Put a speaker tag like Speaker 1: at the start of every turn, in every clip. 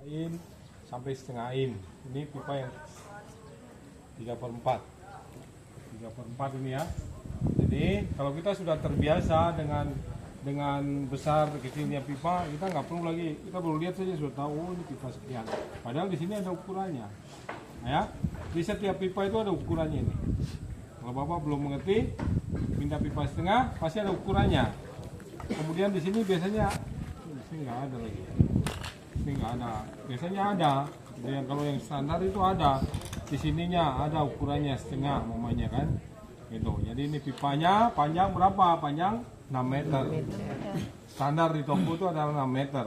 Speaker 1: in sampai setengah in. Ini pipa yang 3/4 ini ya. Jadi kalau kita sudah terbiasa dengan besar kecilnya pipa, kita nggak perlu lagi, kita baru lihat saja sudah tahu oh, ini pipa sekian. Padahal di sini ada ukurannya. Nah, ya, di setiap pipa itu ada ukurannya ini. Kalau Bapak belum mengerti, minta pipa setengah pasti ada ukurannya. Kemudian di sini biasanya ini nggak ada lagi. Ini nggak ada. Biasanya ada. Jadi kalau yang standar itu ada. Di sininya ada ukurannya setengah, mamanya kan. Gitu. Jadi ini pipanya panjang berapa? Panjang 6 meter. Standar di toko itu adalah 6 meter.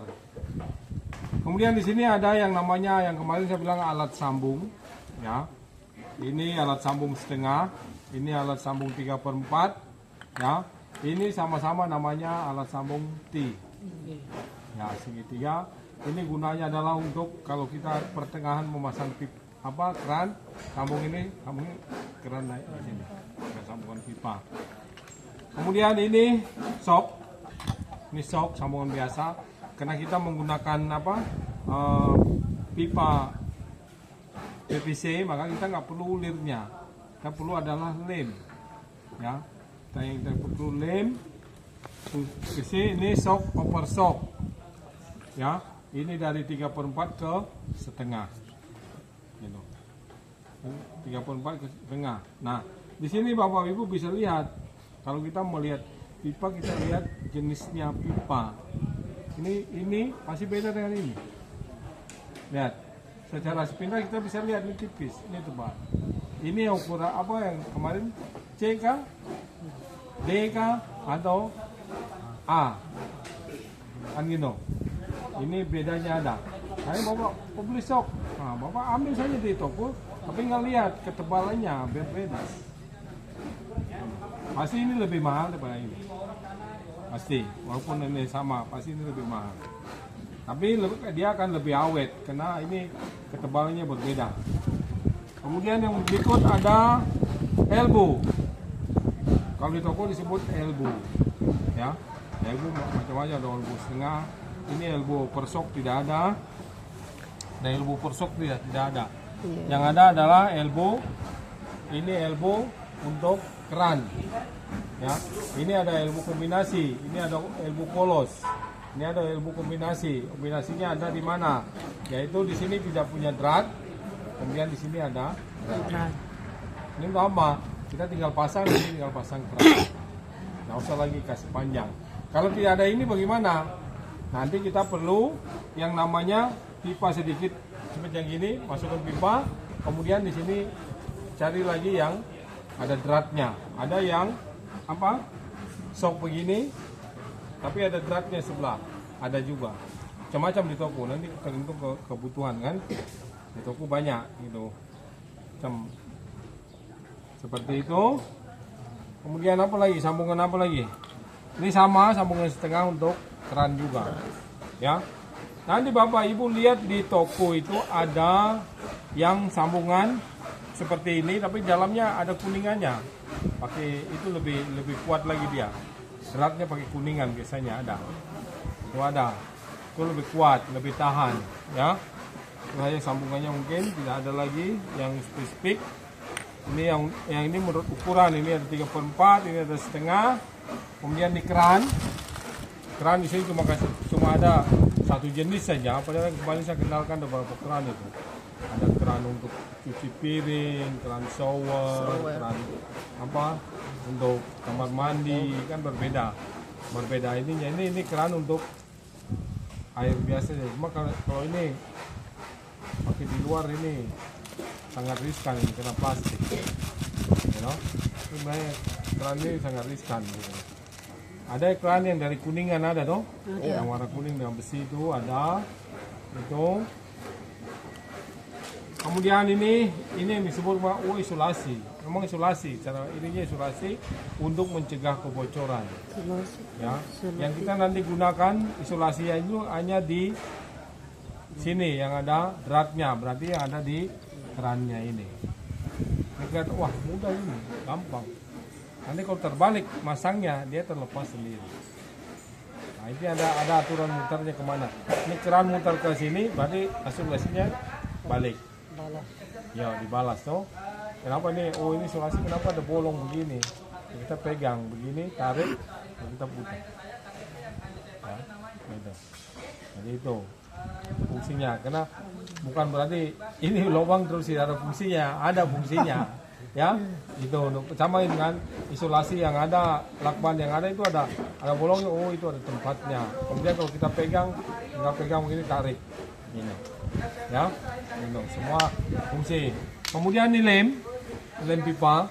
Speaker 1: Kemudian di sini ada yang namanya yang kemarin saya bilang alat sambung, ya. Ini alat sambung setengah, ini alat sambung 3/4, ya. Ini sama-sama namanya alat sambung T. Ya, segitiga. Ini gunanya adalah untuk kalau kita pertengahan memasang keran, sambung ini keran naik di sini. Sambungan pipa. Kemudian ini sok. Ini sok sambungan biasa. Karena kita menggunakan pipa PVC, maka kita nggak perlu lirnya. Kita perlu adalah lem. Ya, kita perlu lem. PVC ini sok over sok. Ya, ini dari 3/4 ke setengah. Gitu. 3/4 ke setengah. Nah, di sini Bapak Ibu bisa lihat, kalau kita melihat pipa, kita lihat jenisnya pipa. Ini pasti beda dengan ini. Lihat, secara sepintas kita bisa lihat ini tipis, ini tebal. Ini yang ukuran apa yang kemarin C kah, D kah, atau A? Kan gitu. Ini bedanya ada. Nah, Bapak beli sok, nah, Bapak ambil saja di toko, tapi nggak lihat ketebalannya berbeda. Pasti ini lebih mahal daripada ini. Pasti, walaupun ini sama, pasti ini lebih mahal. Tapi dia akan lebih awet karena ini ketebalannya berbeda. Kemudian yang berikut ada elbow. Kalau di toko disebut elbow, ya. Elbow macam-macam, ada elbow setengah. Ini elbow per sok tidak ada. Dan elbow per sok tidak ada. Yang ada adalah elbow. Ini elbow untuk keran, ya. Ini ada elbow kombinasi, ini ada elbow polos, ini ada elbow kombinasi. Kombinasinya ada di mana? Yaitu di sini tidak punya drat, kemudian di sini ada drat. Ini apa? Kita tinggal pasang, ini tinggal pasang keran. Nggak usah lagi kasih panjang. Kalau tidak ada ini bagaimana? Nanti kita perlu yang namanya pipa sedikit seperti yang gini, masukkan pipa, kemudian di sini cari lagi yang ada dratnya, ada yang sok begini, tapi ada dratnya sebelah, ada juga, macam-macam di toko. Nanti tergantung kebutuhan kan, di toko banyak gitu, macam seperti itu. Kemudian apa lagi? Sambungan apa lagi? Ini sama sambungan setengah untuk keran juga, ya. Nanti Bapak Ibu lihat di toko itu ada yang sambungan seperti ini, tapi dalamnya ada kuningannya. Pakai itu lebih kuat lagi dia. Seratnya pakai kuningan biasanya ada. Itu ada. Itu lebih kuat, lebih tahan, ya. Saya sambungannya mungkin tidak ada lagi yang spesifik. Ini yang ini menurut ukuran, ini ada 3/4, ini ada setengah. Kemudian di keran di sini cuma ada satu jenis saja. Padahal kembali saya kenalkan ada beberapa keran itu. Ada keran untuk cuci piring, keran shower. Keran untuk kamar mandi, kan berbeda ininya. Ini keran untuk air biasa. Cuma kalau ini pakai di luar ini sangat riskan, ini kena plastik, keran ini sangat riskan gitu. Ada keran yang dari kuningan ada toh, yang warna kuning dengan besi itu ada itu. Kemudian ini yang disebut isolasi. Memang isolasi, cara ininya isolasi untuk mencegah kebocoran. Ya, yang kita nanti gunakan isolasinya itu hanya di sini yang ada dratnya, berarti yang ada di kerannya ini. Lihat, wah mudah ini, gampang. Nanti kalau terbalik masangnya dia terlepas sendiri. Nah, ini ada aturan muternya kemana. Ini keran muter ke sini, berarti isolasinya balik.
Speaker 2: Balas.
Speaker 1: Ya, dibalas toh. Kenapa nih? Oh, ini isolasi kenapa ada bolong begini? Kita pegang begini, tarik, dan kita putar. Ya, gitu. Jadi itu fungsinya. Karena bukan berarti ini lubang terus tidak ada fungsinya, ada fungsinya. Ya, itu sama dengan isolasi yang ada, lakban yang ada itu ada bolongnya. Oh, itu ada tempatnya. Kemudian kalau kita pegang begini, tarik ini. Ya, itu semua fungsi. Kemudian ini lem pipa.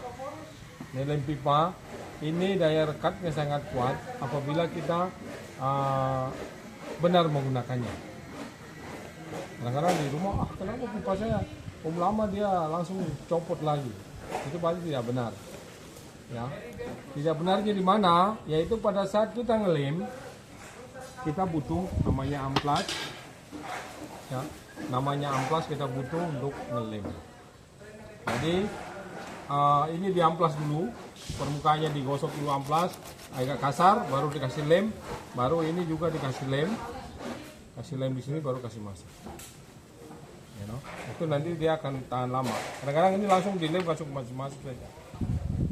Speaker 1: Lem pipa ini daya rekatnya sangat kuat apabila kita benar menggunakannya. Kadang-kadang di rumah, kenapa pipa saya lama dia langsung copot lagi. Itu pasti tidak benar. Ya, tidak benarnya di mana? Yaitu pada saat kita ngelem, kita butuh namanya amplas. Ya, namanya amplas kita butuh untuk ngelem. Jadi ini diamplas dulu, permukaannya digosok dulu amplas, agak kasar, baru dikasih lem, baru ini juga dikasih lem di sini, baru kasih masak. You know? Itu nanti dia akan tahan lama. Kadang-kadang ini langsung dilem, langsung masuk saja.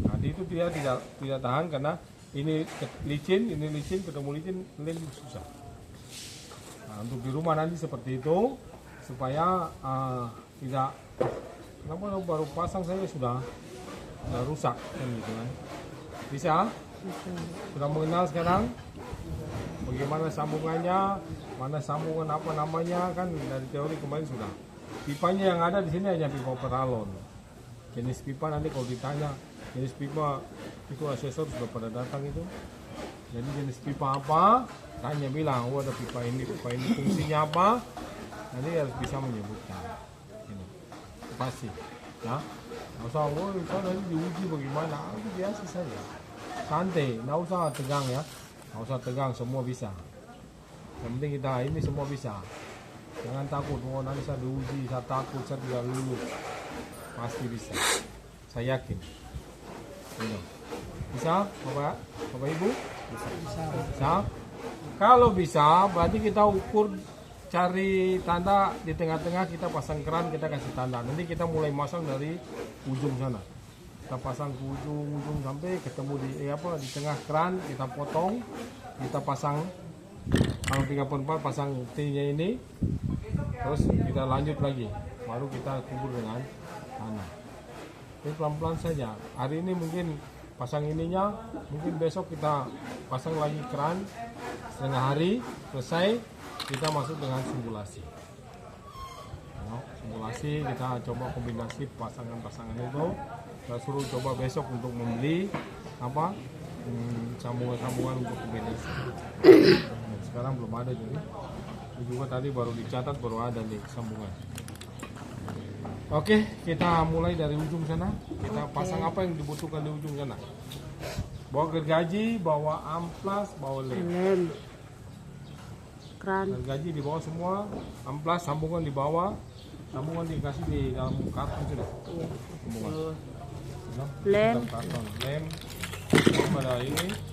Speaker 1: Nah, itu dia tidak tahan karena ini licin, ketemu licin, lem susah. Nah, untuk di rumah nanti seperti itu supaya tidak. Kenapa baru pasang saya sudah rusak kan gitu kan? Bisa? Sudah mengenal sekarang bagaimana sambungannya, mana sambungan apa namanya kan dari teori kemarin sudah. Pipanya yang ada di sini hanya pipa peralon. Jenis pipa nanti kalau ditanya jenis pipa itu asesor sudah pada datang itu. Jadi jenis pipa apa? Tanya bilang, oh ada pipa ini fungsinya apa? Nanti harus bisa menyebutkan. Ini pasti, ya. Nggak usah, oh itu nanti diuji bagaimana? Itu biasa saja. Santai, nggak usah tegang ya. Nggak usah tegang, semua bisa. Yang penting kita ini semua bisa. Jangan takut, oh nanti saya diuji, saya takut, saya tidak lulus. Pasti bisa. Saya yakin. Ini. Bisa, Bapak Ibu? Bisa. Kalau bisa, berarti kita ukur, cari tanda di tengah-tengah, kita pasang keran, kita kasih tanda. Nanti kita mulai masang dari ujung sana. Kita pasang ke ujung sampai ketemu di tengah keran, kita potong, kita pasang. Kalau 3/4 pasang T-nya ini, terus kita lanjut lagi, baru kita kubur dengan tanah. Ini pelan-pelan saja. Hari ini mungkin pasang ininya, mungkin besok kita pasang lagi keran, setengah hari selesai, kita masuk dengan simulasi. Simulasi kita coba kombinasi pasangan-pasangan itu. Kita suruh coba besok untuk membeli sambungan-sambungan untuk kombinasi. Sekarang belum ada, jadi ini juga tadi baru dicatat, baru ada nih sambungan. Oke, kita mulai dari ujung sana. Kita pasang apa yang dibutuhkan di ujung sana. Bawa gergaji, bawa amplas, bawa lem.
Speaker 2: Keran.
Speaker 1: Gergaji di bawah semua, amplas sambungan di bawah, sambungan dikasih di dalam karton sudah. Sambungan.
Speaker 2: Lem.
Speaker 1: Karton, lem pada ini.